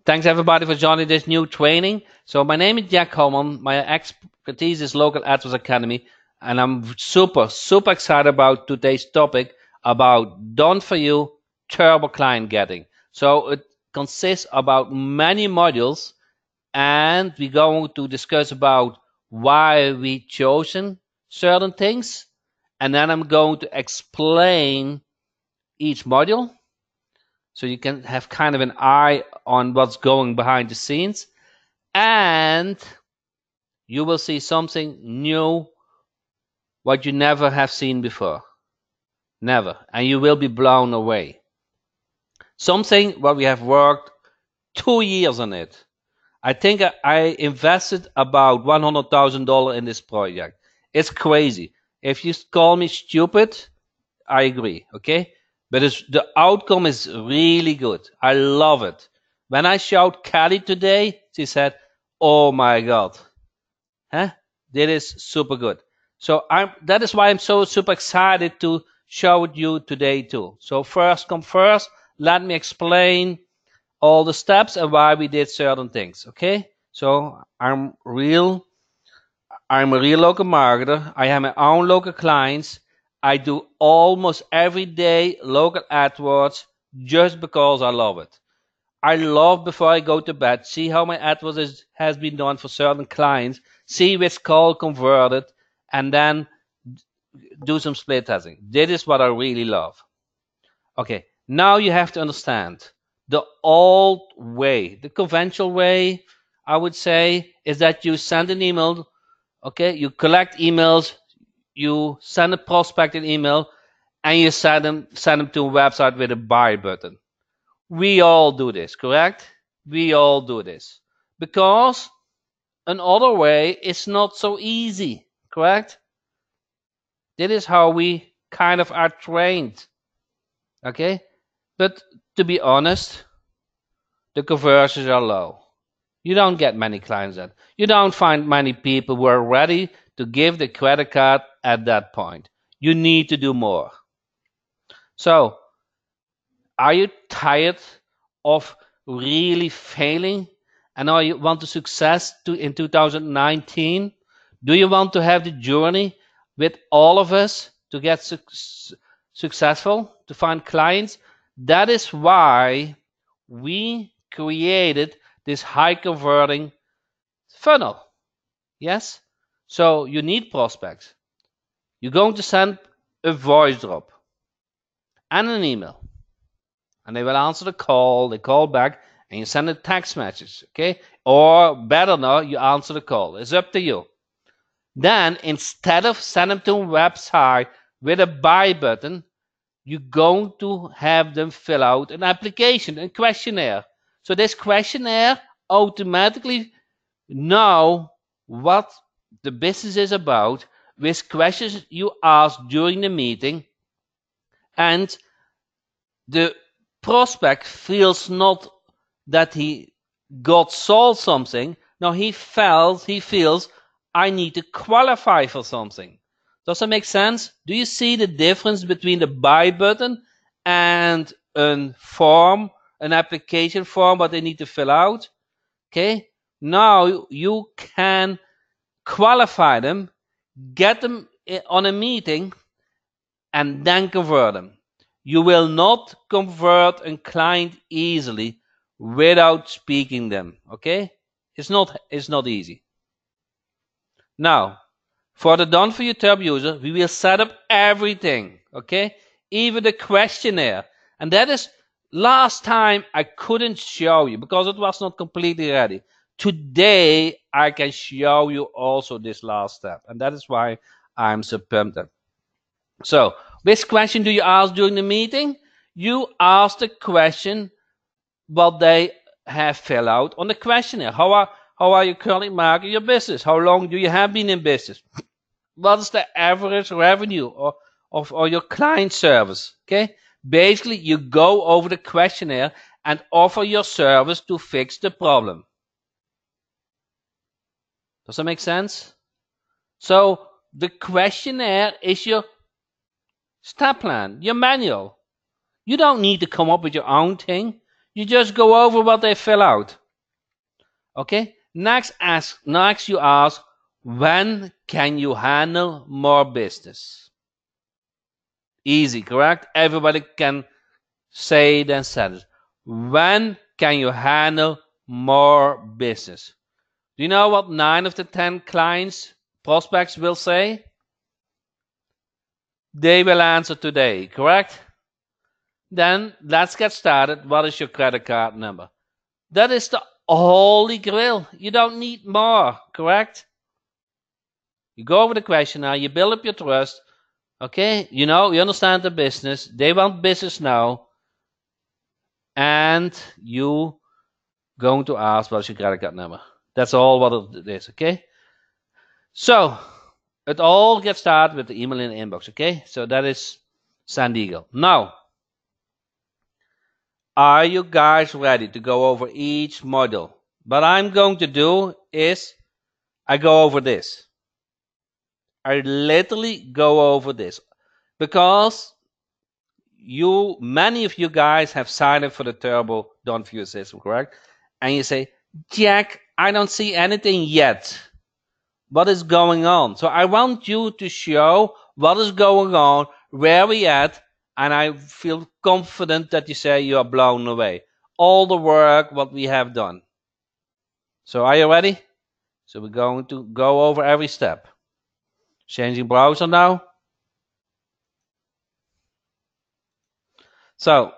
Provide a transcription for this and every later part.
Thanks everybody for joining this new training. So my name is Jack Hopman. My expertise is Local AdWords Academy, and I'm super excited about today's topic about done for you turbo client getting. So it consists about many modules, and we're going to discuss about why we chosen certain things, and then I'm going to explain each module so you can have kind of an eye on what's going behind the scenes, and you will see something new what you never have seen before. Never. And you will be blown away. Something what we have worked 2 years on it. I think I invested about $100,000 in this project. It's crazy. If you call me stupid, I agree, okay? But the outcome is really good. I love it. When I showed Kelly today, she said, "Oh my God, huh? That is super good." So that is why I'm so super excited to show it you today too. So first come first, let me explain all the steps and why we did certain things, okay? So I'm a real local marketer. I have my own local clients. I do almost every day local AdWords just because I love it. I love before I go to bed, see how my AdWords has been done for certain clients, see which call converted, and then do some split testing. This is what I really love. Okay, now you have to understand the old way, the conventional way, I would say, is that you send an email, okay, you collect emails, you send a prospect an email, and you send them to a website with a buy button. We all do this, correct? We all do this. Because another way is not so easy, correct? That is how we kind of are trained, okay? But to be honest, the conversions are low. You don't get many clients that. You don't find many people who are ready to give the credit card at that point. You need to do more. So, are you tired of really failing? And are you want to success in 2019? Do you want to have the journey with all of us to get successful, to find clients? That is why we created this high converting funnel. Yes? So you need prospects. You're going to send a voice drop and an email. And they will answer the call, they call back, and you send a text message, okay? Or better now, you answer the call. It's up to you. Then, instead of sending them to a website with a buy button, you're going to have them fill out an application, a questionnaire. So this questionnaire automatically know what the business is about, which questions you ask during the meeting, and the prospect feels not that he got sold something. No, he feels I need to qualify for something. Does that make sense? Do you see the difference between the buy button and a form, an application form what they need to fill out? Okay, now you can qualify them, get them on a meeting, and then convert them. You will not convert a client easily without speaking them, okay? It's not easy. Now, for the done for you tab user, we will set up everything, okay? Even the questionnaire. And that is, last time I couldn't show you because it was not completely ready. Today, I can show you also this last step. And that is why I'm so pumped up. So, which question do you ask during the meeting? You ask the question what they have filled out on the questionnaire. How are you currently marketing your business? How long do you have been in business? What is the average revenue of your client service? Okay, basically you go over the questionnaire and offer your service to fix the problem. Does that make sense? So the questionnaire is your step plan, your manual. You don't need to come up with your own thing. You just go over what they fill out. Okay? Next you ask, when can you handle more business? Easy, correct? Everybody can say it and said it. When can you handle more business? Do you know what 9 of the 10 clients, prospects will say? They will answer today, correct? Then let's get started. What is your credit card number? That is the holy grail. You don't need more, correct? You go over the questionnaire, you build up your trust, okay? You know, you understand the business. They want business now. And you going to ask what's your credit card number. That's all what it is, okay? So, it all gets started with the email in the inbox, okay? So that is San Diego. Now, are you guys ready to go over each module? What I'm going to do is I go over this. I literally go over this because many of you guys have signed up for the Turbo Done For You system, correct? And you say, Jack, I don't see anything yet. What is going on? So I want you to show what is going on, where we at, and I feel confident that you say you are blown away. All the work, what we have done. So are you ready? So we're going to go over every step. Changing browser now. So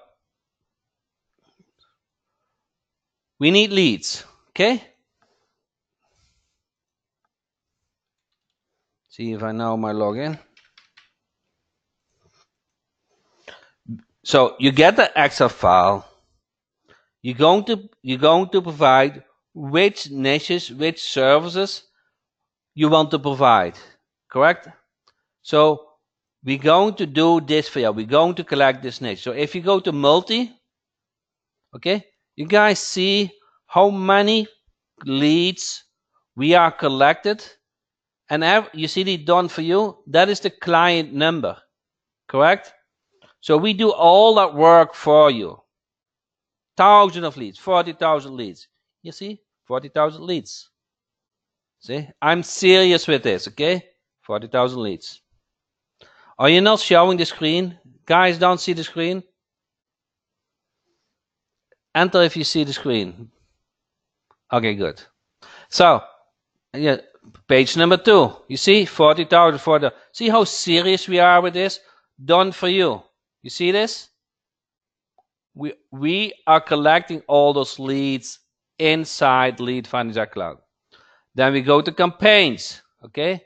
we need leads, okay? See if I know my login. So you get the Excel file. You're going to provide which niches, which services you want to provide, correct? So we're going to do this for you. We're going to collect this niche. So if you go to multi, okay, you guys see how many leads we are collected, and you see the done for you. That is the client number, correct? So we do all that work for you. 1,000 of leads, 40,000 leads. You see, 40,000 leads. See, I'm serious with this, okay? 40,000 leads. Are you not showing the screen? Guys, don't see the screen? Enter if you see the screen. Okay, good. So, yeah, page number 2. You see, 40,000 for the. See how serious we are with this? Done for you. You see this? We are collecting all those leads inside Lead Finder Cloud. Then we go to campaigns, okay?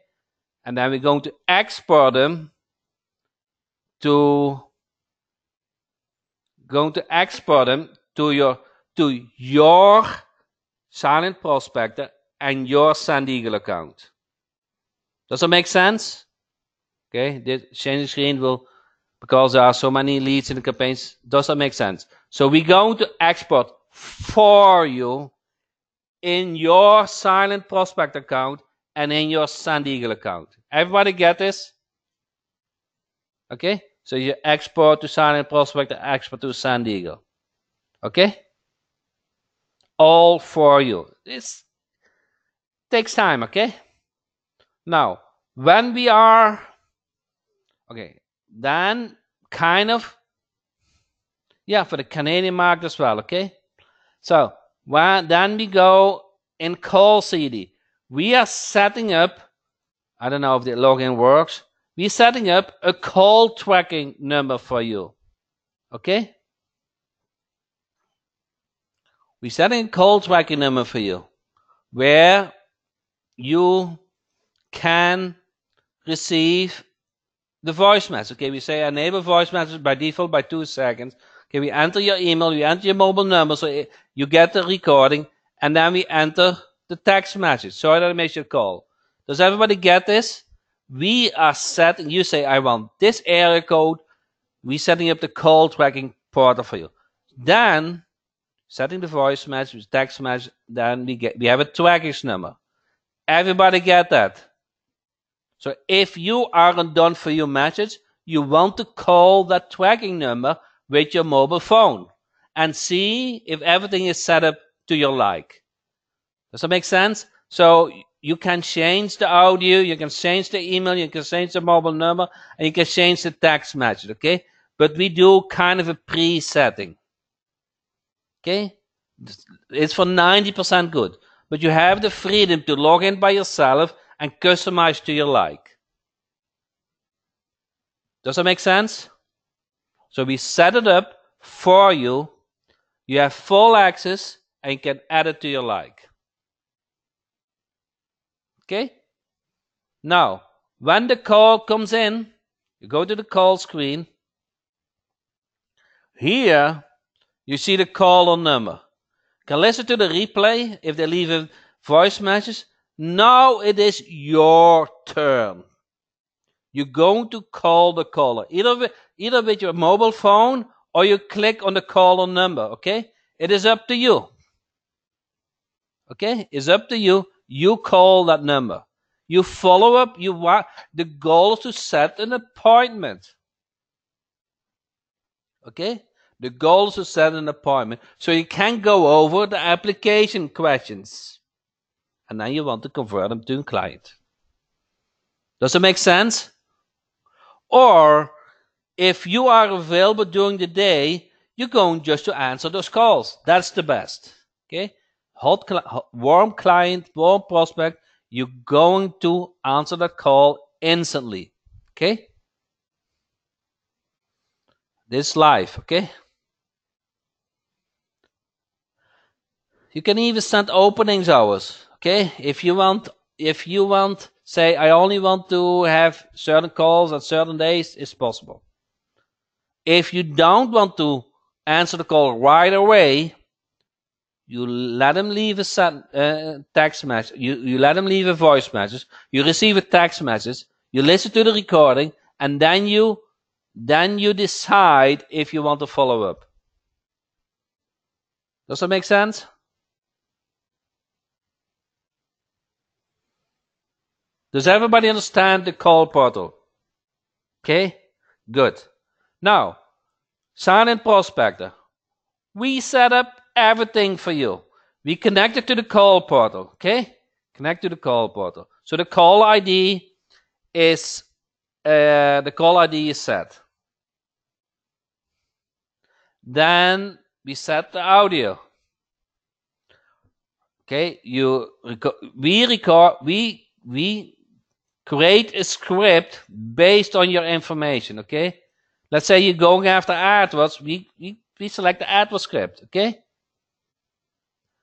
And then we're going to export them to your silent prospector and your San Diego account. Does that make sense? Okay, this change the screen will, because there are so many leads in the campaigns, does that make sense? So we're going to export for you in your silent prospect account and in your San Diego account. Everybody get this? Okay, so you export to silent prospect, export to San Diego. Okay, all for you. This takes time. Okay, now when we are okay, then kind of, yeah, for the Canadian market as well, okay? So then we go in call CD. We are setting up, I don't know if the login works, we're setting up a call tracking number for you, okay? We're setting a call tracking number for you where you can receive the voice message. Okay, we say enable voice message by default by 2 seconds. Okay, we enter your email, we enter your mobile number, so you get the recording, and then we enter the text message. So that it makes your call. Does everybody get this? We are setting, you say, I want this area code. We're setting up the call tracking portal for you. Then, setting the voice message, text message, then we have a tracking number. Everybody get that? So if you are on done for you message, you want to call that tracking number with your mobile phone. and see if everything is set up to your like. Does that make sense? So you can change the audio, you can change the email, you can change the mobile number, and you can change the text message, okay? But we do kind of a pre-setting, okay? It's for 90% good. But you have the freedom to log in by yourself and customize to your like. Does that make sense? So we set it up for you. You have full access and you can add it to your like. Okay? Now, when the call comes in, you go to the call screen. Here, you see the caller number. You can listen to the replay if they leave a voice message. Now it is your turn. You're going to call the caller, either with your mobile phone or you click on the caller number, okay? It is up to you. Okay? It's up to you. You call that number. You follow up. The goal is to set an appointment. Okay? The goal is to set an appointment. So you can go over the application questions. And then you want to convert them to a client. Does it make sense? Or if you are available during the day, you're going just to answer those calls. That's the best. Okay? Warm client, warm prospect, you're going to answer that call instantly. Okay? This is live. Okay? You can even send openings hours. Okay? If you want, say, I only want to have certain calls at certain days, it's possible. If you don't want to answer the call right away, you let them leave a text message. You let them leave a voice message. You receive a text message. You listen to the recording, and then you decide if you want to follow up. Does that make sense? Does everybody understand the call portal? Okay, good. Now, sign-in prospector. We set up everything for you. We connected to the call portal. Okay, connect to the call portal. So the call ID is set. Then we set the audio. Okay, we create a script based on your information. Okay, let's say you're going after AdWords. We select the AdWords script. Okay,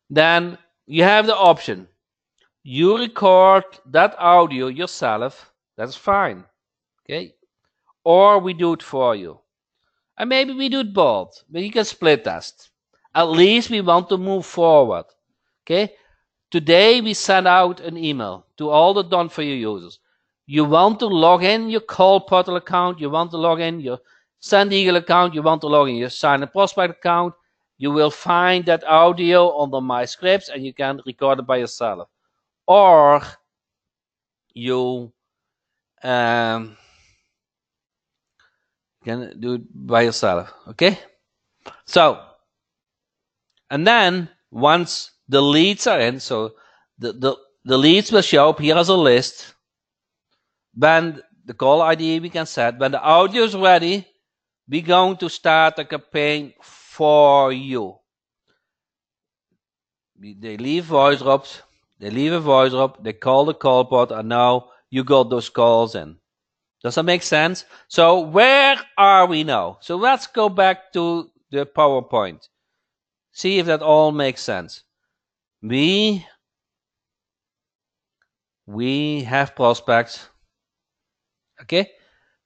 then you have the option. You record that audio yourself. That's fine. Okay, or we do it for you. And maybe we do it both, but you can split test. At least we want to move forward. Okay? Today we send out an email to all the done for you users. You want to log in your call portal account, you want to log in your Send Eagle account, you want to log in your Sign and Prospect account, you will find that audio under My Scripts and you can record it by yourself. Or you can do it by yourself. Okay? So, and then once the leads are in, so the leads will show up here as a list. When the call ID we can set, when the audio is ready, we're going to start a campaign for you. They leave voice drops, they leave a voice drop, they call the call bot, and now you got those calls in. Does that make sense? So where are we now? So let's go back to the PowerPoint. See if that all makes sense. We have prospects. Okay,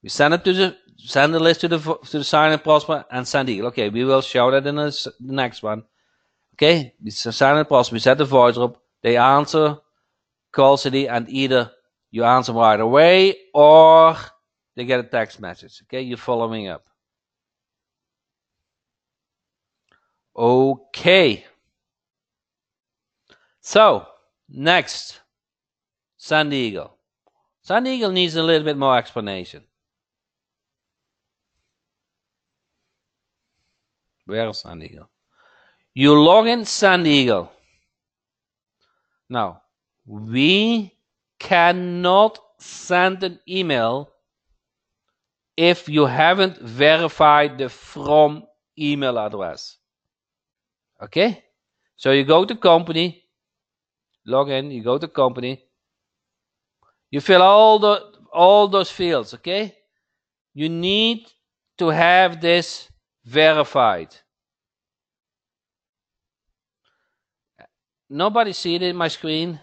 we send the list to the sign and prospect and send Eagle. Okay, we will show that in the next one. Okay, we sign and prospect. We set the voice up. They answer call city, and either you answer right away or they get a text message. Okay, you're following up. Okay. So, next, San Diego. San Diego needs a little bit more explanation. Where is San Diego? You log in San Diego. Now, we cannot send an email if you haven't verified the from email address. Okay? So you go to company, log in, you go to company, you fill all those fields, okay? You need to have this verified. Nobody see it in my screen?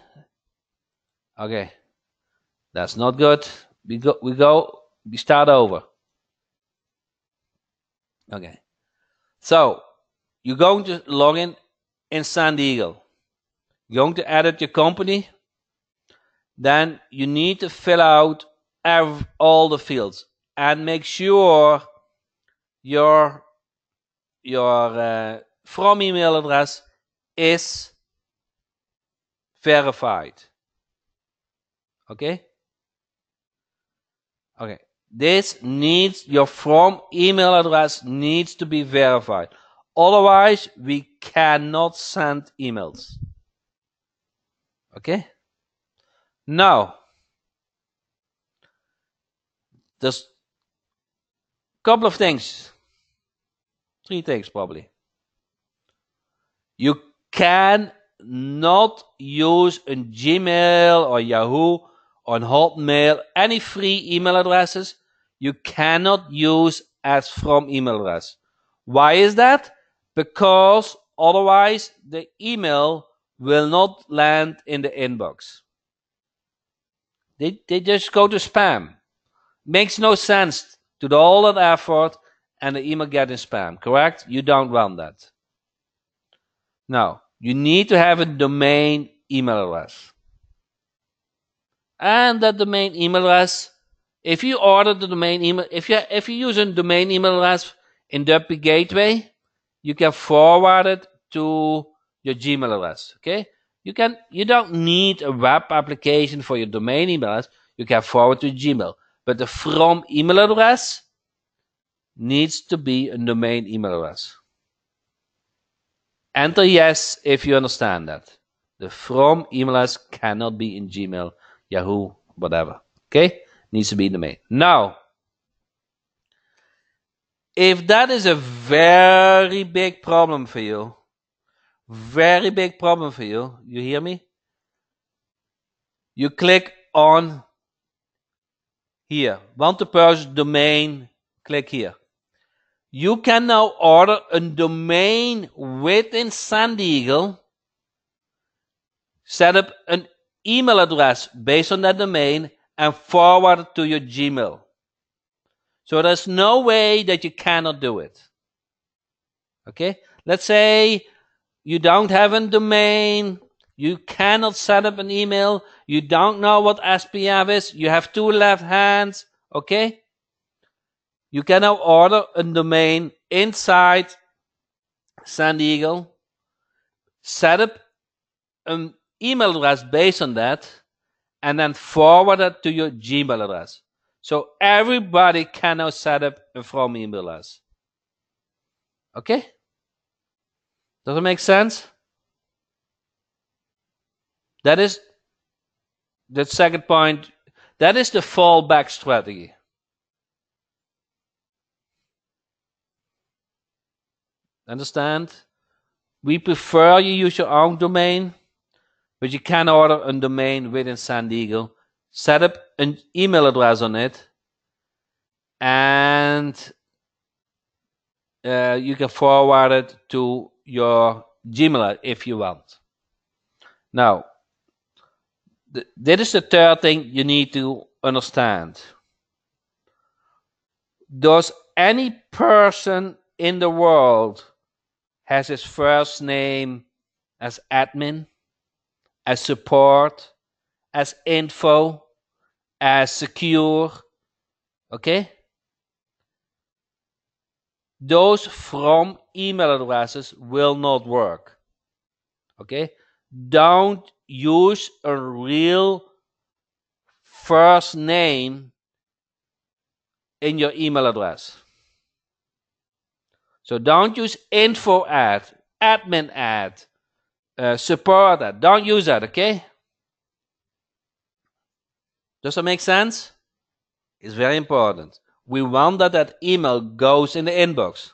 Okay. That's not good. We start over. Okay. So you're going to log in San Diego. You're going to edit your company. Then you need to fill out all the fields and make sure your from email address is verified. Okay? Okay. Your from email address needs to be verified. Otherwise, we cannot send emails. Okay? Now, there's a couple of things. 3 things probably. You cannot use a Gmail or Yahoo or Hotmail, any free email addresses, you cannot use as from email address. Why is that? Because otherwise the email will not land in the inbox. They just go to spam. Makes no sense to do all that effort and the email get in spam, correct? You don't want that. Now, you need to have a domain email address. And that domain email address, if you order the domain email, if you use a domain email address in WP Gateway, you can forward it to your Gmail address. Okay? You don't need a web application for your domain email address. You can forward to Gmail. But the from email address needs to be a domain email address. Enter yes if you understand that. The from email address cannot be in Gmail, Yahoo, whatever. Okay? Needs to be in domain. Now, if that is a very big problem for you, you hear me? You click on here. Want to purchase domain, click here. You can now order a domain within San Diego, set up an email address based on that domain, and forward it to your Gmail. So there's no way that you cannot do it. Okay? Let's say you don't have a domain, you cannot set up an email, you don't know what SPF is, you have 2 left hands, okay? You can now order a domain inside San Diego, set up an email address based on that, and then forward it to your Gmail address. So everybody can now set up a from email address. Okay? Does it make sense? That is the second point. That is the fallback strategy. Understand? We prefer you use your own domain, but you can order a domain within San Diego, set up an email address on it, and you can forward it to your Gmail if you want. Now, this is the third thing you need to understand. Does any person in the world has his first name as admin, as support, as info, as secure? Okay? Those from email addresses will not work. Okay? Don't use a real first name in your email address. So don't use info at. admin ad, support ad. Don't use that, okay? Does that make sense? It's very important. We want that email goes in the inbox.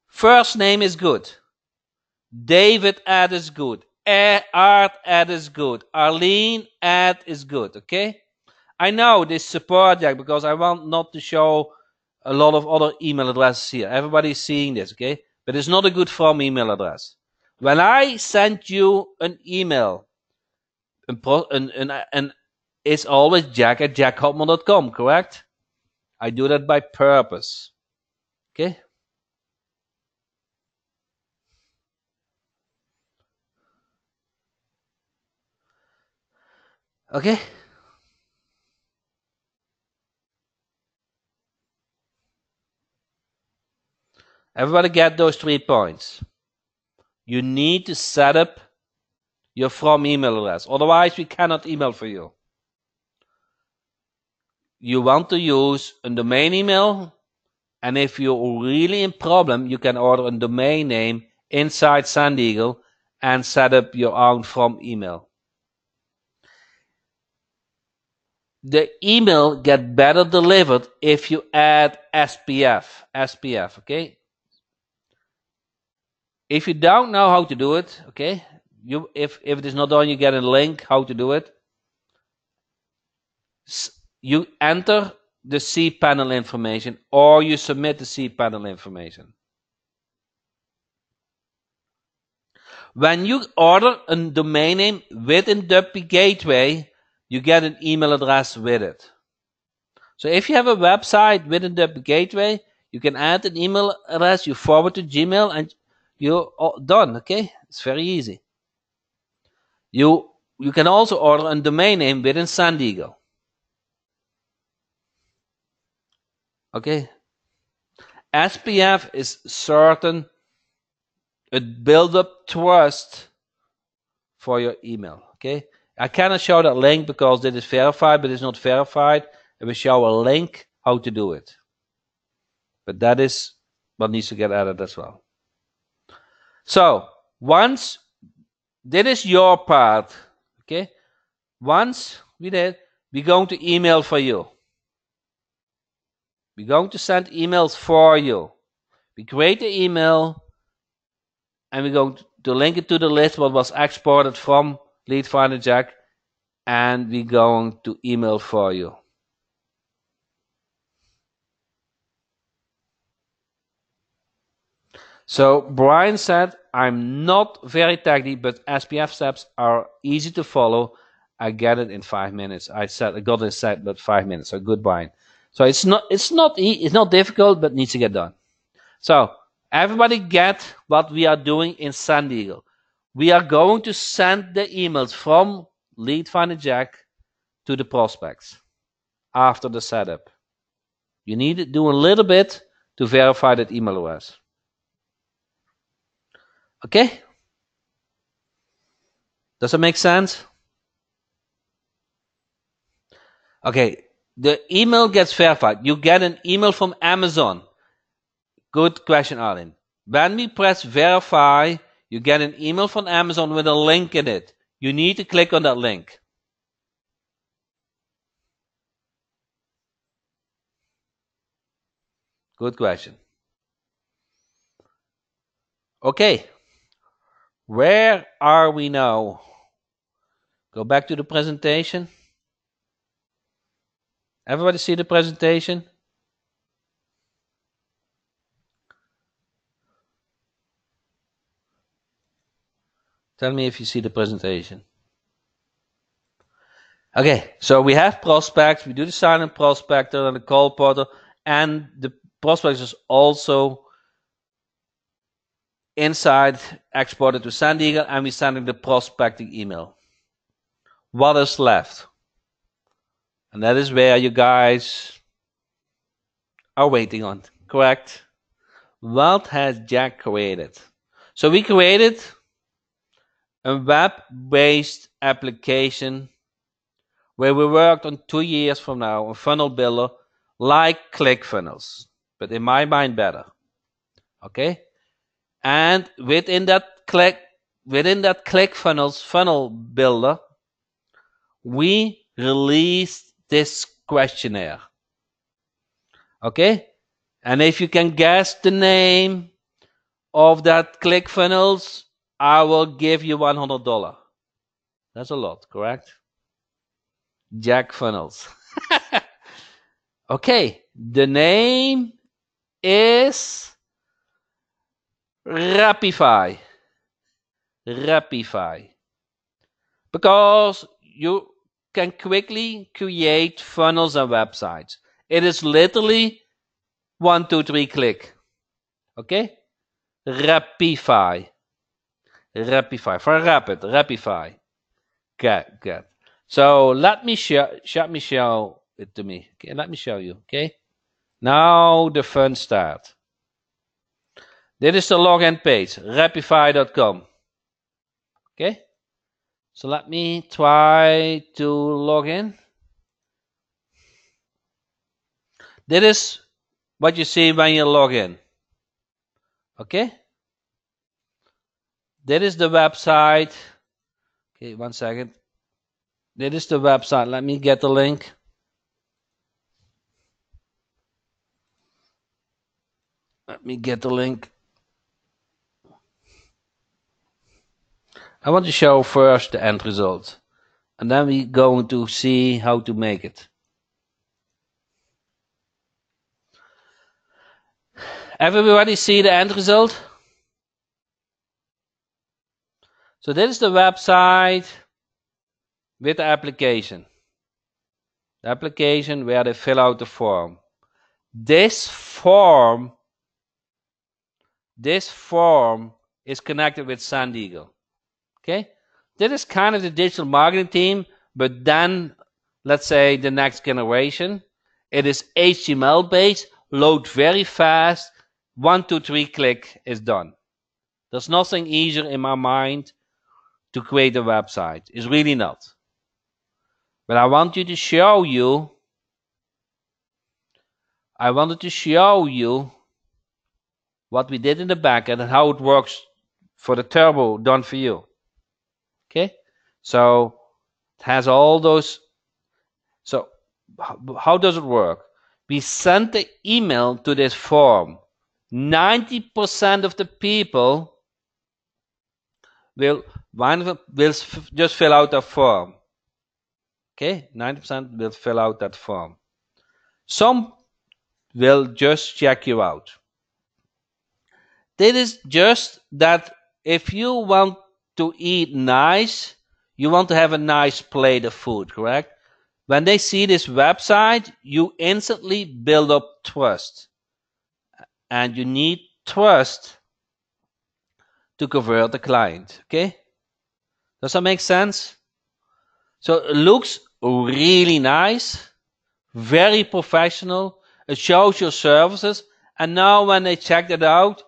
First name is good. David ad is good. Art ad is good. Arlene ad is good, okay? I know this support, Jack, because I want not to show a lot of other email addresses here. Everybody's seeing this, okay? But it's not a good from email address. When I send you an email, and it's always jack@jackhopman.com, correct? I do that by purpose. Okay? Okay? Everybody get those 3 points. You need to set up your from email address. Otherwise, we cannot email for you. You want to use a domain email, and if you're really in problem, you can order a domain name inside SendEagle and set up your own from email. The email get better delivered if you add SPF, okay? If you don't know how to do it, okay, if it is not done, you get a link how to do it. You enter the cPanel information or you submit the cPanel information. When you order a domain name within WP Gateway, you get an email address with it. So if you have a website within WP Gateway, you can add an email address, you forward to Gmail, and you're done, okay? It's very easy. You can also order a domain name within SendEagle. Okay? SPF is certain. It builds up trust for your email, okay? I cannot show that link because it is verified, but it's not verified. I will show a link how to do it. But that is what needs to get added as well. So, once, that is your part, okay? Once we did, we're going to email for you. We're going to send emails for you. We create the email, and we're going to link it to the list what was exported from Lead Finder Jack, and we're going to email for you. So Brian said, I'm not very techy, but SPF steps are easy to follow. I get it in 5 minutes. I got it set, but 5 minutes. So good, Brian. So it's not difficult, but needs to get done. So everybody get what we are doing in SendEagle. We are going to send the emails from Lead Finder Jack to the prospects after the setup. You need to do a little bit to verify that email address. Okay? Does that make sense? Okay, the email gets verified. You get an email from Amazon. Good question, Arlene. When we press verify, you get an email from Amazon with a link in it. You need to click on that link. Good question. Okay. Where are we now? Go back to the presentation. Everybody see the presentation? Tell me if you see the presentation. Okay, so we have prospects. We do the silent prospector and the call portal, and the prospects is also inside exported to SendEagle, and we're sending the prospecting email. What is left? And that is where you guys are waiting on, correct? What has Jack created? So we created a web-based application where we worked on 2 years from now, a funnel builder like ClickFunnels, but in my mind better. Okay? And within that ClickFunnels funnel builder, we release this questionnaire. Okay? And if you can guess the name of that ClickFunnels, I will give you $100. That's a lot, correct? Jack Funnels. Okay, the name is Rapify. Rapify. Because you can quickly create funnels and websites. It is literally 1, 2, 3 click. Okay? Rapify. Rapify. For rapid. Rapify. Good. So let me show it to me. Okay, let me show you. Okay. Now the fun start. This is the login page, rapify.com. Okay. So let me try to log in. This is what you see when you log in. Okay. This is the website. Okay, 1 second. This is the website. Let me get the link. Let me get the link. I want to show first the end result. And then we're going to see how to make it. Everybody see the end result? So this is the website with the application. The application where they fill out the form. This form is connected with Sand Eagle. Okay? This is kind of the digital marketing team, but then let's say the next generation. It is HTML based, load very fast, 1, 2, 3 click is done. There's nothing easier in my mind to create a website. It's really not. But I wanted to show you what we did in the back end and how it works for the turbo done for you. Okay? So it has all those. So how does it work? We send the email to this form. 90% of the people will just fill out a form. Okay, 90% will fill out that form. Some will just check you out. This is just that if you want to eat nice, you want to have a nice plate of food, correct? When they see this website, you instantly build up trust. And you need trust to convert the client, okay? Does that make sense? So it looks really nice, very professional. It shows your services. And now when they check that out,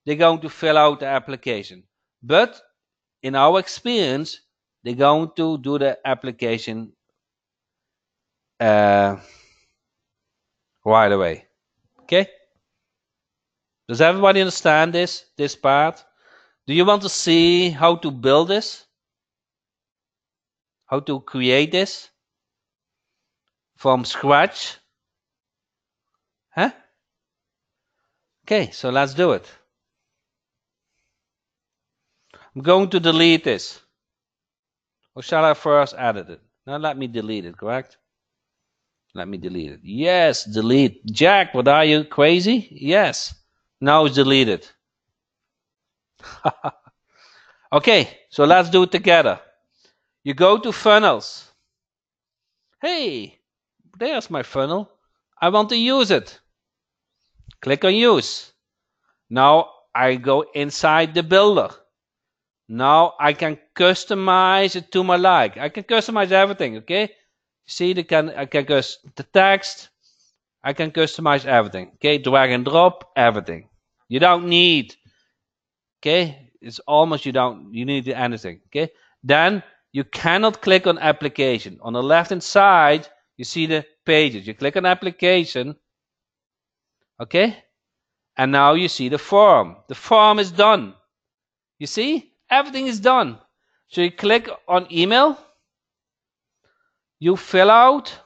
they're going to fill out the application. But in our experience, they're going to do the application right away. Okay? Does everybody understand this part? Do you want to see how to build this? How to create this from scratch? Huh? Okay, so let's do it. I'm going to delete this. Or shall I first edit it? Now let me delete it, correct? Let me delete it. Yes, delete. Jack, what are you, crazy? Yes. Now it's deleted. Okay, so let's do it together. You go to funnels. Hey, there's my funnel. I want to use it. Click on use. Now I go inside the builder. Now I can customize it to my like. I can customize everything, okay? See, I can customize the text. I can customize everything, okay? Drag and drop, everything. You don't need, okay? It's almost you need anything, okay? Then you cannot click on application. On the left hand side, you see the pages. You click on application, okay? And now you see the form. The form is done. You see? Everything is done. So you click on email. You fill out,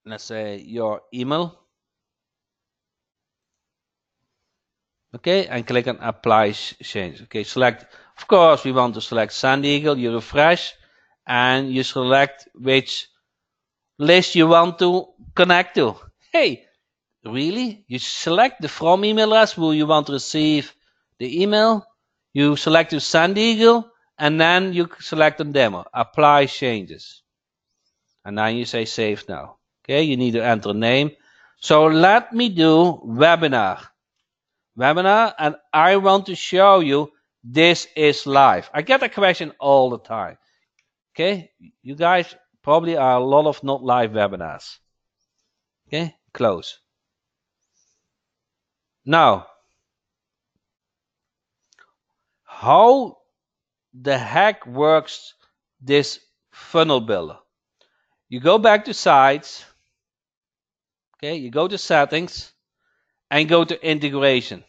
let's say, your email. Okay, and click on apply change. Okay, select, of course, we want to select San Diego. You refresh and you select which list you want to connect to. Hey, really? You select the from email address where you want to receive the email. You select to San Diego and then you select on demo, apply changes. And then you say save now. Okay, you need to enter a name. So let me do webinar. And I want to show you this is live. I get a question all the time. Okay, you guys probably are a lot of not live webinars. Okay, close. Now, how the heck works this funnel builder? You go back to sites. Okay, you go to settings and go to integration.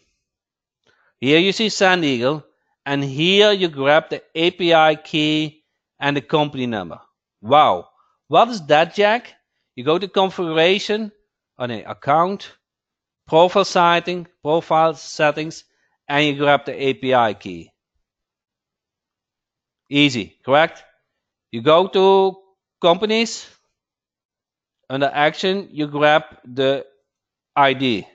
Here you see San Diego, and here you grab the API key and the company number. Wow, what is that, Jack? You go to configuration, on the account, profile settings, and you grab the API key. Easy, correct? You go to companies, under action, you grab the ID.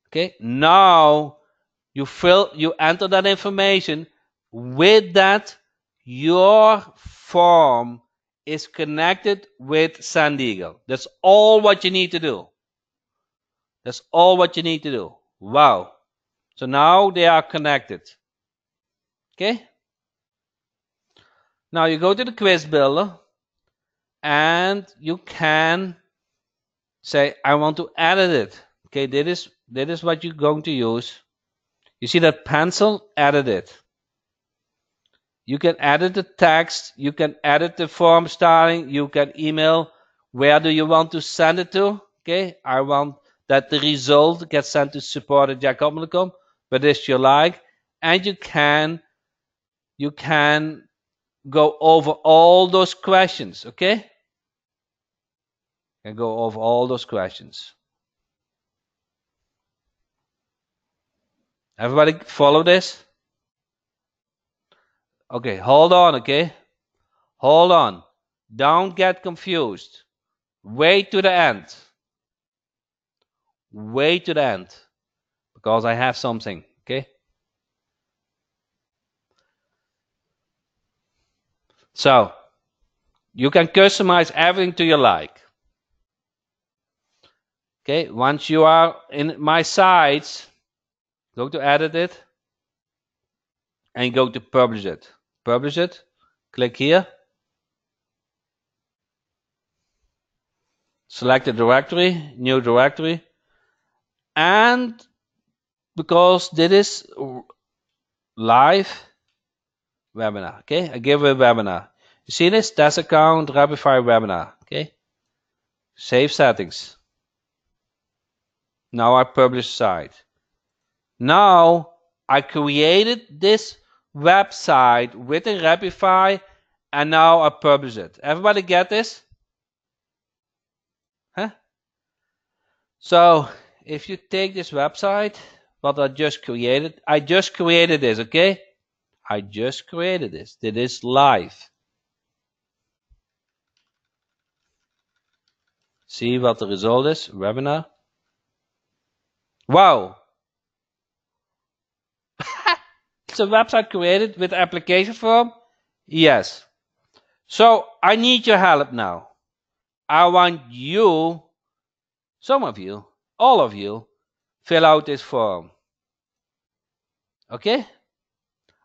Okay, now you enter that information. With that, your form is connected with San Diego. That's all what you need to do. That's all what you need to do. Wow. So now they are connected. Okay. Now you go to the quiz builder and you can say, I want to edit it. Okay, that is what you're going to use. You see that pencil? Edit it. You can edit the text. You can edit the form styling. You can email. Where do you want to send it to? Okay, I want that the result gets sent to support@jackhopman.com, but this you like. And you can go over all those questions. Okay, and go over all those questions. Everybody follow this? Okay, hold on, okay? Hold on. Don't get confused. Wait to the end. Wait to the end. Because I have something, okay? So, you can customize everything to your like. Okay, once you are in my sites, go to edit it and go to publish it. Publish it. Click here. Select the directory, new directory. And because this is live webinar, okay? I give a webinar. You see this? Test account, Rapify webinar, okay? Save settings. Now I publish site. Now I created this website with a Rapify and now I publish it. Everybody get this? Huh? So if you take this website, what I just created this, okay? I just created this. This is live. See what the result is? Webinar. Wow. It's a website created with application form? Yes. So I need your help now. I want you, some of you, all of you, fill out this form. Okay?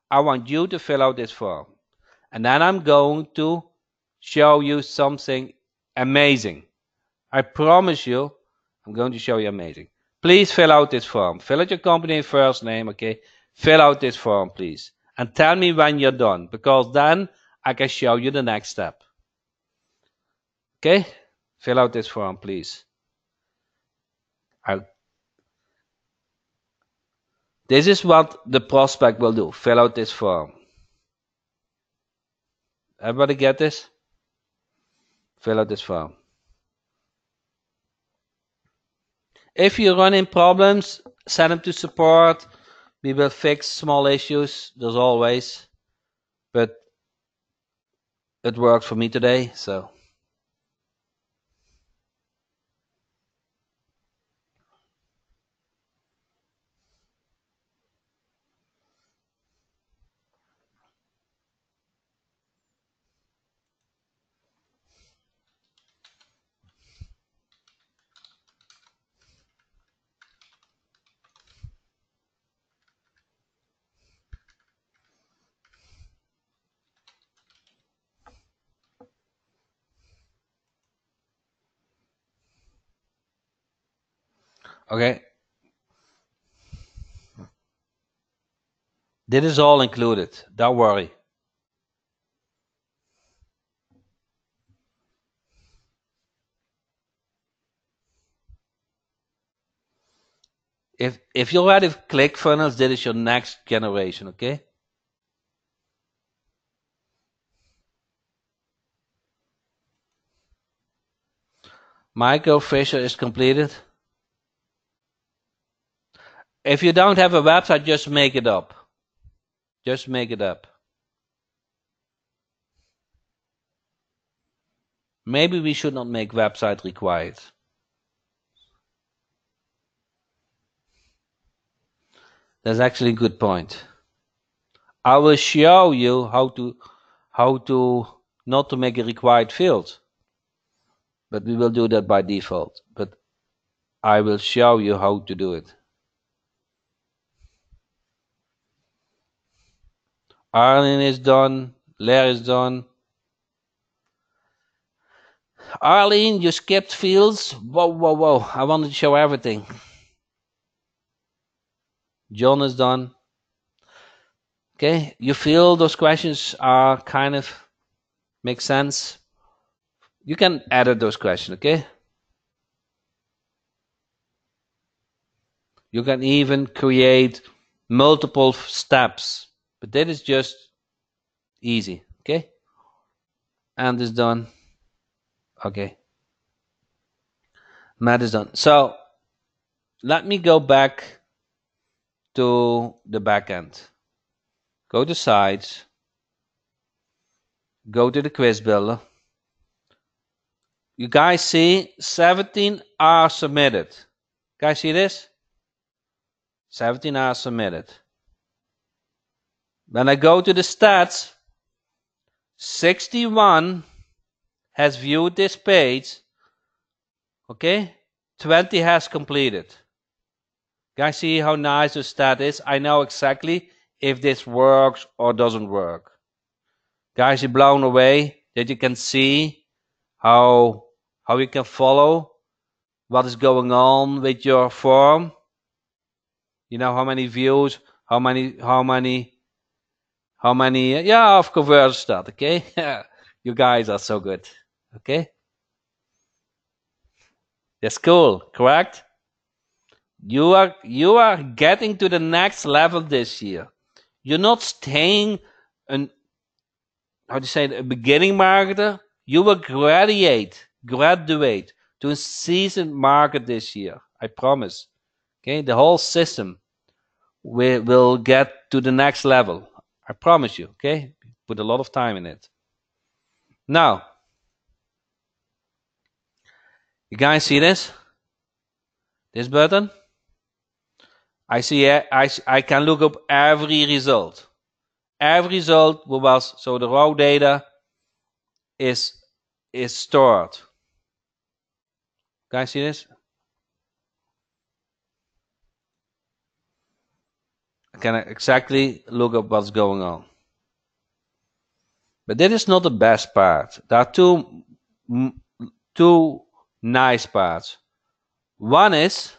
I want you to fill out this form. And then I'm going to show you something amazing. I promise you, I'm going to show you amazing. Please fill out this form. Fill out your company first name, okay? Fill out this form, please. And tell me when you're done, because then I can show you the next step. Okay? Fill out this form, please. This is what the prospect will do. Fill out this form. Everybody get this? Fill out this form. If you run into problems, send them to support. We will fix small issues. There's always. But it worked for me today, so. Okay. This is all included. Don't worry. If you already click funnels, this is your next generation, okay? Micro Fisher is completed. If you don't have a website, just make it up. Just make it up. Maybe we should not make website required. That's actually a good point. I will show you how to not to make a required field. But we will do that by default. But I will show you how to do it. Arlene is done. Larry is done. Arlene, you skipped fields. Whoa, whoa, whoa. I wanted to show everything. John is done. Okay, you feel those questions are kind of make sense? You can edit those questions, okay? You can even create multiple steps, but that is just easy, okay? And is done. Okay. Matt is done. So let me go back to the backend. Go to sites. Go to the quiz builder. You guys see 17 are submitted. Guys see this? 17 are submitted. When I go to the stats, 61 has viewed this page. Okay? 20 has completed. Guys see how nice the stat is? I know exactly if this works or doesn't work. Guys, you're blown away that you can see how you can follow what is going on with your form. You know how many views, how many yeah, of converts that, okay? You guys are so good. Okay? That's cool, correct? You are getting to the next level this year. You're not staying a beginning marketer. You will graduate to a seasoned marketer this year. I promise. Okay, the whole system will get to the next level. I promise you. Okay, put a lot of time in it. Now, you guys see this? This button? I see. I can look up every result. Every result was so the raw data is stored. Guys see this? I can exactly look up what's going on. But that is not the best part. There are two nice parts. One is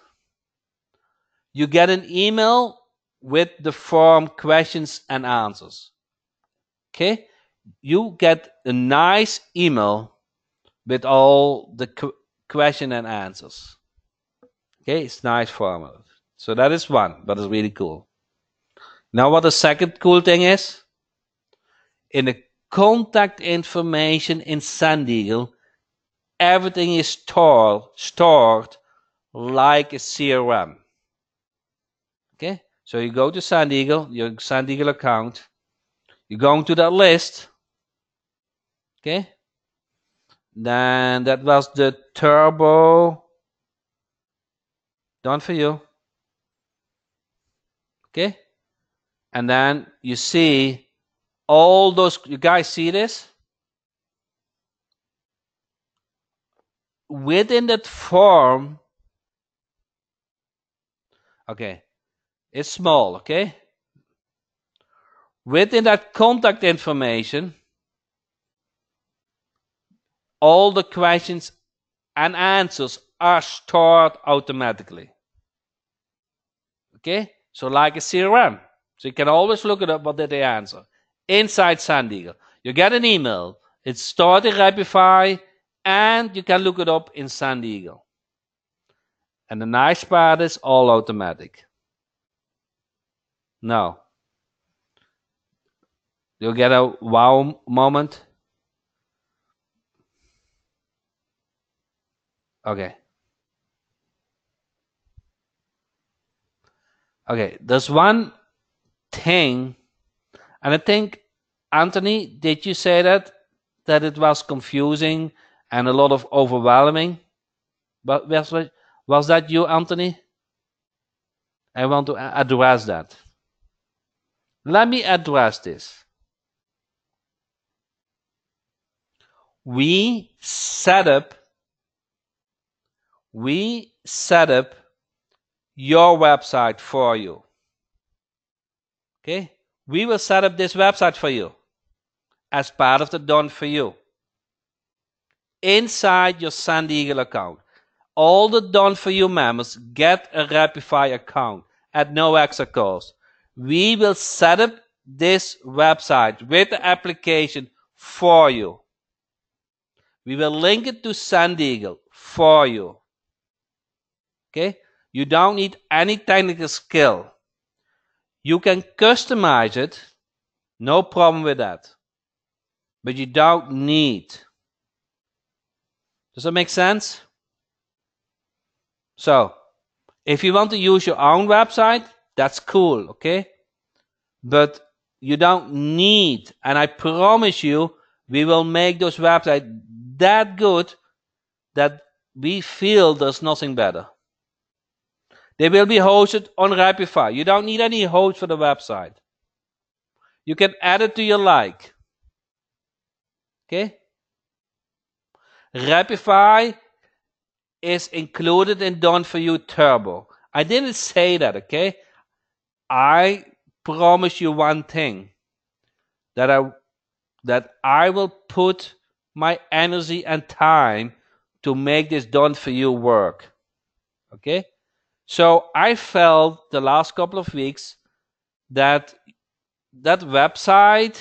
you get an email with the form questions and answers. Okay? You get a nice email with all the question and answers. Okay? It's nice format. So that is one, but it's really cool. Now what the second cool thing is? In the contact information in SendEagle, everything is stored like a CRM. Okay, so you go to SendEagle, your SendEagle account, you go into that list. Okay, then that was the turbo done for you. Okay, and then you see all those. You guys see this? Within that form, okay, it's small, okay? Within that contact information, all the questions and answers are stored automatically. Okay? So like a CRM. So you can always look it up, what did they answer? Inside SendEagle. You get an email. It's stored in Rapify, and you can look it up in SendEagle. And the nice part is all automatic. Now, you'll get a wow moment. Okay. Okay, there's one thing, and I think, Anthony, did you say that it was confusing and a lot of overwhelming? But was that you, Anthony? I want to address that. Let me address this. We set up your website for you. Okay? We will set up this website for you as part of the Done For You. Inside your SendEagle account, all the Done For You members get a Rapify account at no extra cost. We will set up this website with the application for you. We will link it to SendEagle for you. Okay? You don't need any technical skill. You can customize it, no problem with that. But you don't need. Does that make sense? So, if you want to use your own website, that's cool, okay? But you don't need, and I promise you, we will make those websites that good that we feel there's nothing better. They will be hosted on Rapify. You don't need any host for the website. You can add it to your like. Okay? Rapify is included in Done For You Turbo. I didn't say that, okay? I promise you one thing, that I will put my energy and time to make this Done For You work. Okay? So I felt the last couple of weeks that website,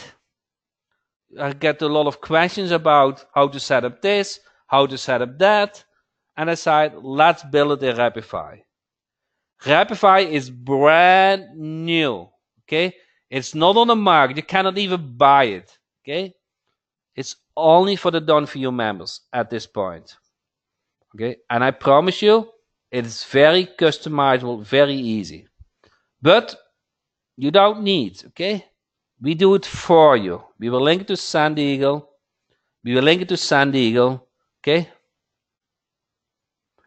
I get a lot of questions about how to set up this, how to set up that, and I said, let's build it in Rapify. Rapify is brand new, okay? It's not on the market. You cannot even buy it, okay? It's only for the Done For You members at this point, okay? And I promise you, it is very customizable, very easy. But you don't need, okay? We do it for you. We will link it to SendEagle. Okay?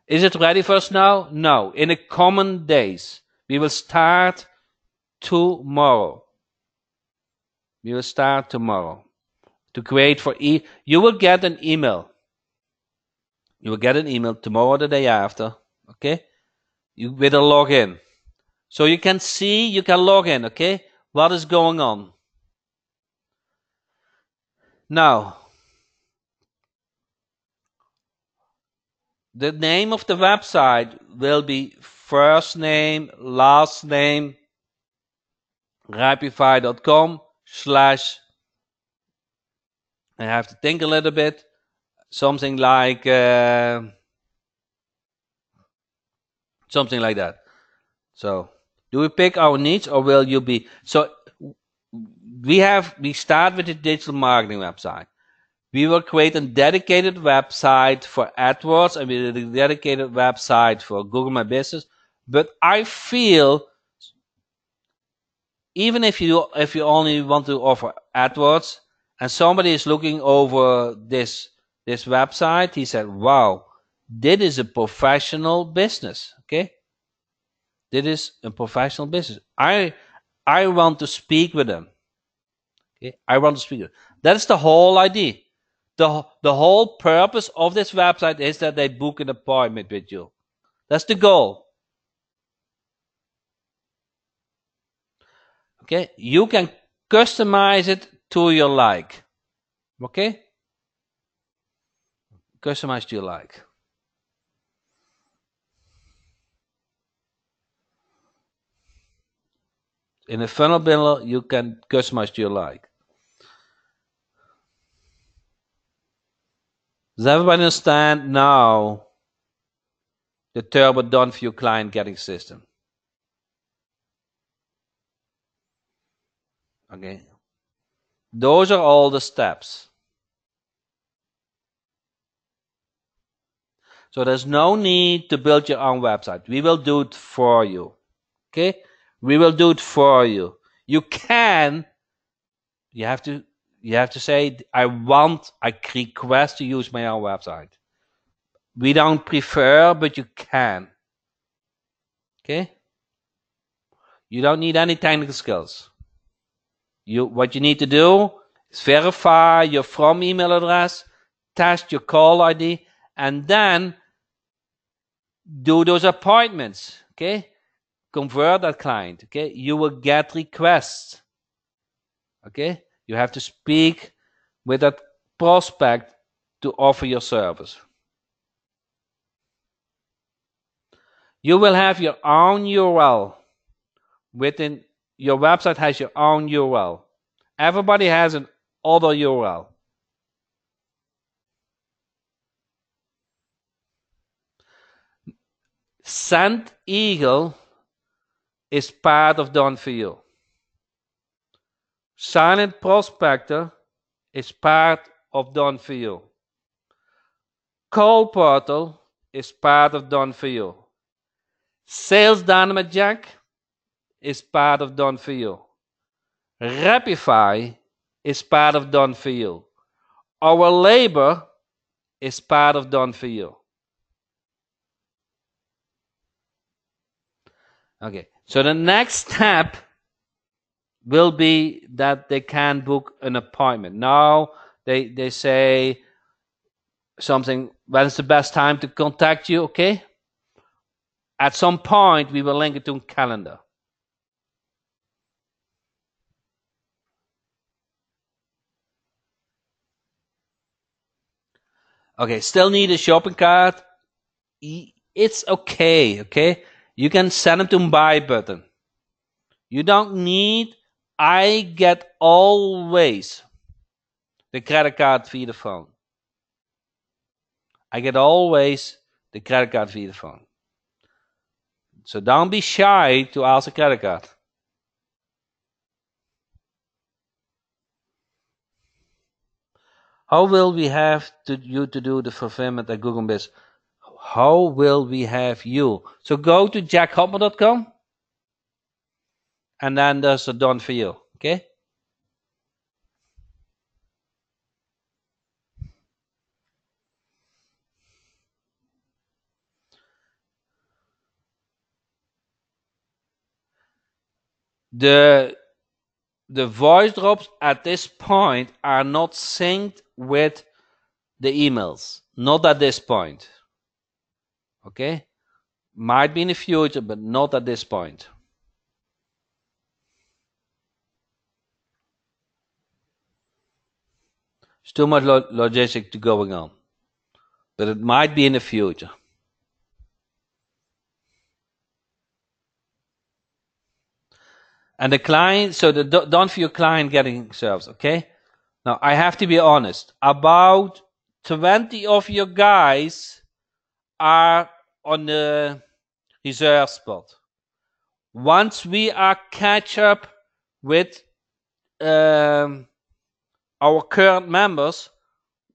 Is it ready for us now? No. In the coming days, we will start tomorrow. To create for you will get an email. You will get an email tomorrow or the day after. Okay? You with a login. So you can see, you can log in, okay? What is going on? Now, the name of the website will be first name, last name, rapify.com/ I have to think a little bit. Something like that. So Do we pick our needs, or will you be? So we start with the digital marketing website. We will create a dedicated website for AdWords, and we did a dedicated website for Google My Business. But I feel even if you only want to offer AdWords and somebody is looking over this website, he said, wow, this is a professional business. Okay, this is a professional business. I want to speak with them. Okay, I want to speak with them. That's the whole idea. The whole purpose of this website is that they book an appointment with you. That's the goal. Okay, you can customize it to your like. Okay, customize to your like. In a funnel builder, you can customize to your like. Does everybody understand now the turbo done for you client getting system? Okay, those are all the steps. So there's no need to build your own website. We will do it for you. Okay, we will do it for you. You can. You have to say, I request to use my own website. We don't prefer, but you can. Okay? You don't need any technical skills. What you need to do is verify your from email address, test your call ID, and then do those appointments. Okay? Convert that client. Okay? You will get requests. Okay? You have to speak with that prospect to offer your service. You will have your own URL. Within your website has your own URL. Everybody has an other URL. Send Eagle is part of Done For You. Silent Prospector is part of Done For You. Call Portal is part of Done For You. Sales Dynamite Jack is part of Done For You. Rapify is part of Done For You. Our labor is part of Done For You. Okay, so the next step will be that they can book an appointment. Now they say something, when is the best time to contact you? Okay, at some point we will link it to a calendar. Okay, still need a shopping cart? It's okay, okay? You can send them to buy button. You don't need, I get always the credit card via the phone. I get always the credit card via the phone. So don't be shy to ask a credit card. How will we have you to do the fulfillment at Google Biz? How will we have you? So go to jackhopman.com and then there's a Done For You. Okay? The voice drops at this point are not synced with the emails. Not at this point. Okay? Might be in the future, but not at this point. There's too much logistic to going on. But it might be in the future. And the client, so the Done For You client getting service, okay? Now, I have to be honest. About 20 of your guys are on the reserve spot. Once we are catch up with our current members,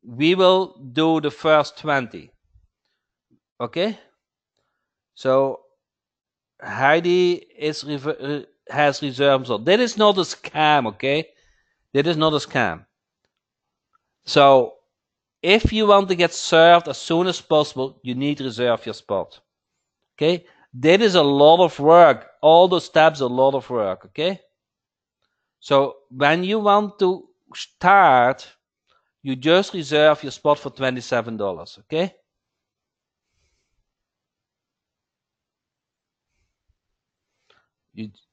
we will do the first 20. Okay? So Heidi has reserved. So that is not a scam, okay? That is not a scam. So if you want to get served as soon as possible, you need to reserve your spot. Okay? That is a lot of work. All those steps are a lot of work, okay? So when you want to start, you just reserve your spot for $27, okay?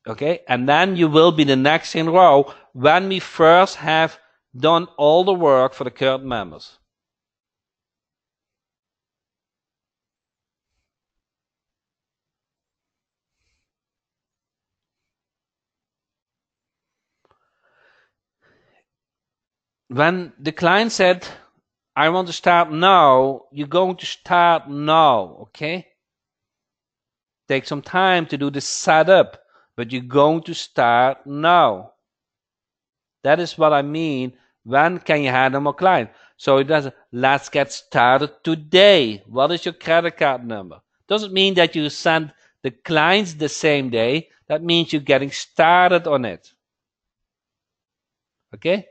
Okay, and then you will be the next in row when we first have done all the work for the current members. When the client said, I want to start now, you're going to start now, okay? Take some time to do the setup, but you're going to start now. That is what I mean. When can you handle more client? So it doesn't, let's get started today. What is your credit card number? Doesn't mean that you send the clients the same day. That means you're getting started on it. Okay?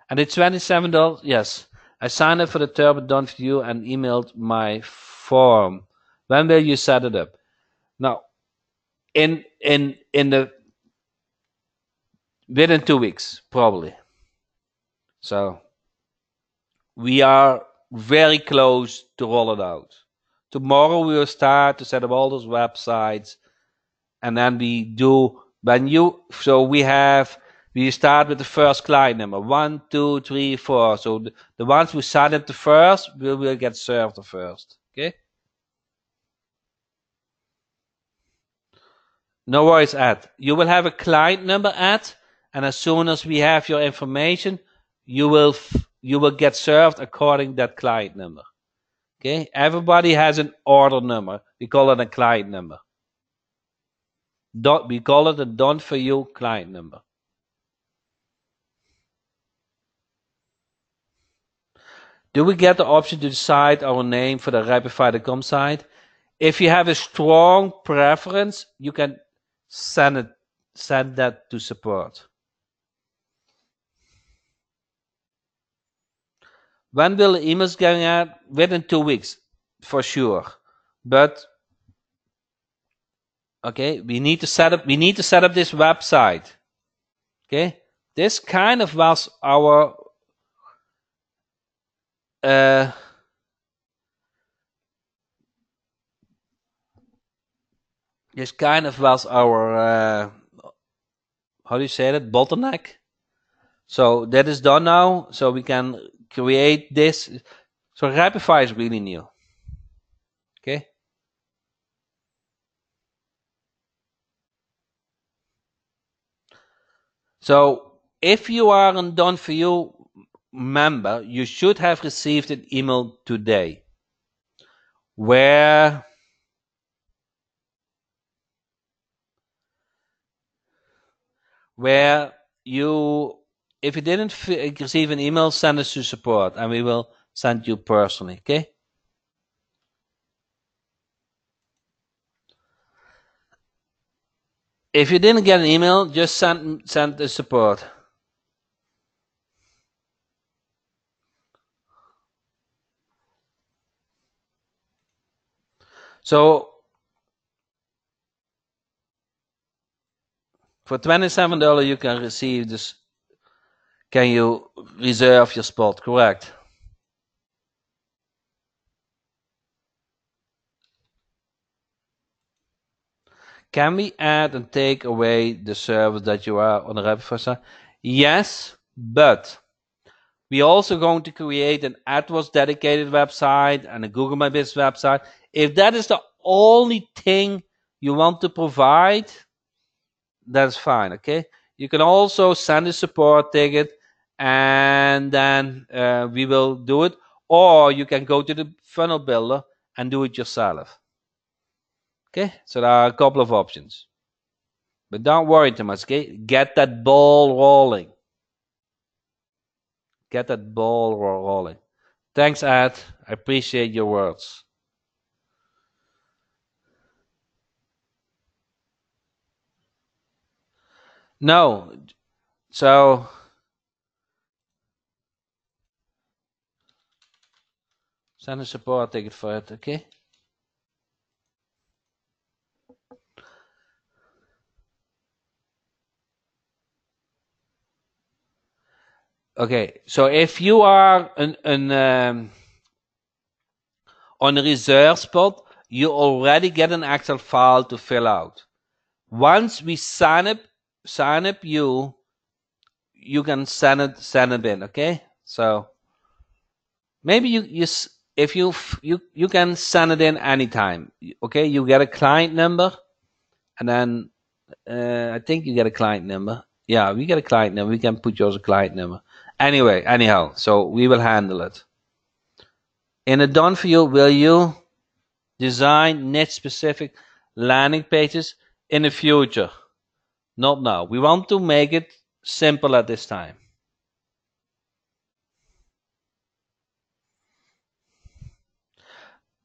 And it's $27. Yes. I signed up for the Turbo Done for You and emailed my form. When will you set it up? Now, in the within 2 weeks, probably. So we are very close to roll it out. Tomorrow we will start to set up all those websites, and then we do we start with the first client number 1, 2, 3, 4. So the ones who sign up the first will get served the first. Okay. No worries, Ed. You will have a client number, Ed, and as soon as we have your information, you will get served according to that client number. Okay. Everybody has an order number. We call it a client number. We call it a done for you client number. Do we get the option to decide our name for the Rapify.com site? If you have a strong preference, you can send that to support. When will the emails going out? Within 2 weeks, for sure. But okay, we need to set up this website. Okay, this kind of was our how do you say that, bottleneck. So that is done now, so we can create this. So Rapify is really new. Okay. So if you are a Done For You member, you should have received an email today where you, if you didn't receive an email, send us to support and we will send you personally. Okay. If you didn't get an email, just send the support. So for $27 you can receive this. Can you reserve your spot? Correct. Can we add and take away the service that you are on the Rapify side? Yes, but we're also going to create an AdWords dedicated website and a Google My Business website. If that is the only thing you want to provide, that's fine, okay? You can also send a support ticket and then we will do it. Or you can go to the funnel builder and do it yourself. Okay, so there are a couple of options. But don't worry too much, okay? Get that ball rolling. Get that ball rolling. Thanks, Ed. I appreciate your words. No, so send a support ticket for it, okay? Okay, so if you are on a reserve spot, you already get an Excel file to fill out. Once we sign up you can send it in, okay? So maybe if you can send it in anytime, okay? You get a client number, and then I think you get a client number. Yeah, we get a client number. We can put yours a client number. Anyway, anyhow, so we will handle it. In a done for you, will you design niche specific landing pages in the future? Not now. We want to make it simple at this time.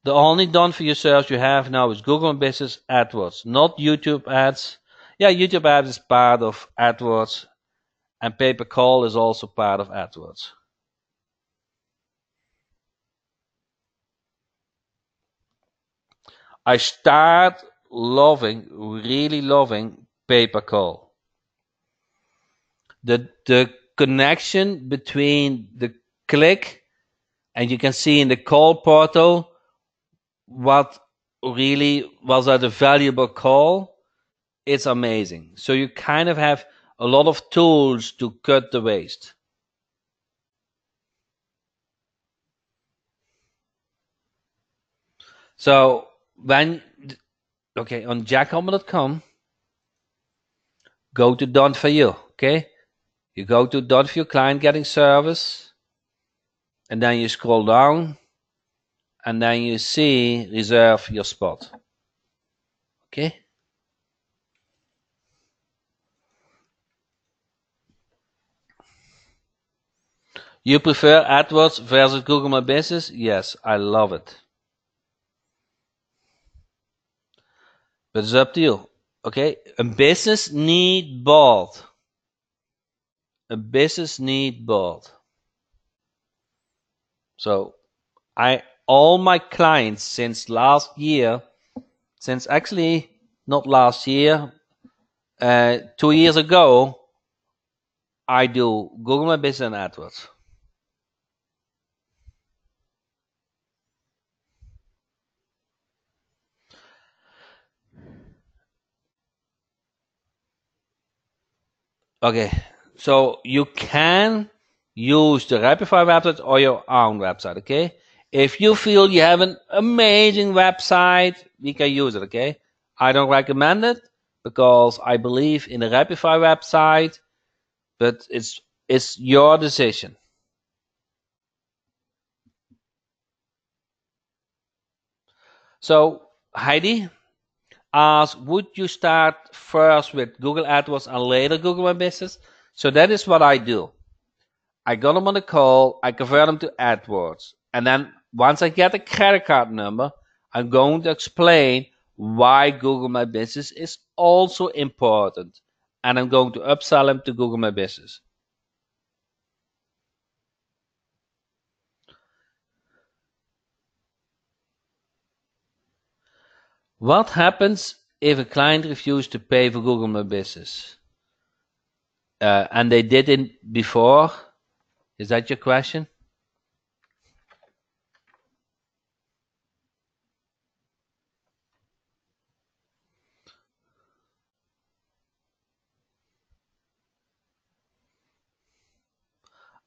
The only done for you search you have now is Google Business AdWords, not YouTube ads. Yeah, YouTube ads is part of AdWords, and pay per call is also part of AdWords. I start really loving pay per call. The connection between the click, and you can see in the call portal what really was a valuable call. It's amazing. So you kind of have a lot of tools to cut the waste. So on jackhopman.com, go to Done for You. Okay, you go to Done for You Client Getting Service, and then you scroll down, and then you see Reserve Your Spot. Okay. You prefer AdWords versus Google My Business? Yes, I love it. But it's up to you. Okay? A business need both. A business need both. So all my clients since last year, since actually not last year, 2 years ago, I do Google My Business and AdWords. Okay, so you can use the Rapify website or your own website, okay? If you feel you have an amazing website, we can use it, okay? I don't recommend it because I believe in the Rapify website, but it's your decision. So Heidi asks, would you start first with Google AdWords and later Google My Business? So that is what I do. I got them on the call, I convert them to AdWords, and then once I get a credit card number, I'm going to explain why Google My Business is also important, and I'm going to upsell them to Google My Business. What happens if a client refuses to pay for Google My Business? And they did it before? Is that your question?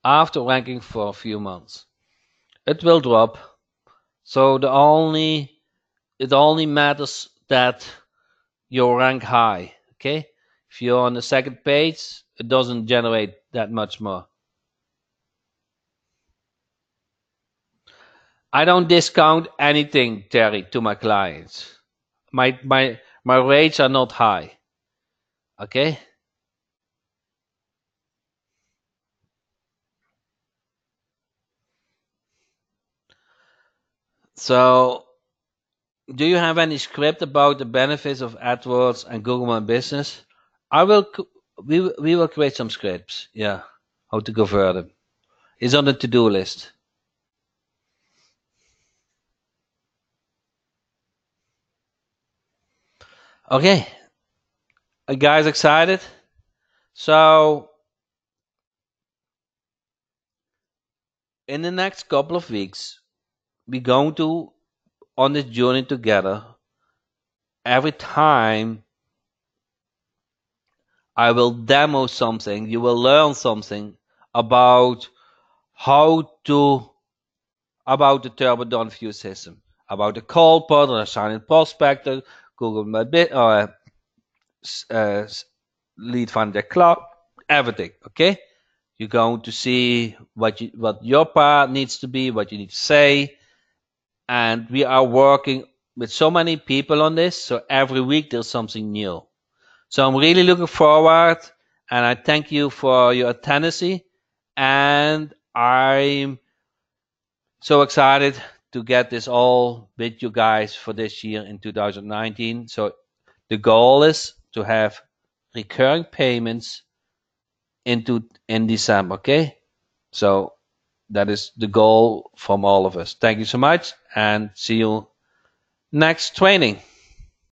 After ranking for a few months, it will drop. So it only matters that you rank high. Okay, if you're on the second page, it doesn't generate that much more. I don't discount anything, Terry, to my clients. my rates are not high. Okay. So, do you have any script about the benefits of AdWords and Google My Business? I will. We will create some scripts. Yeah, how to go further. It's on the to-do list. Okay, guys, excited? So, in the next couple of weeks, we're going to on this journey together. Every time I will demo something, you will learn something about how to about the Turbo Don't View system, about the call pod or sign-in prospector, Google My Bit, uh, lead finder cloud, everything. Okay, you're going to see what your part needs to be, what you need to say, and we are working with so many people on this. So every week there's something new. So I'm really looking forward, and I thank you for your attention. And I'm so excited to get this all with you guys for this year in 2019. So the goal is to have recurring payments in December. Okay, so that is the goal from all of us. Thank you so much, and see you next training.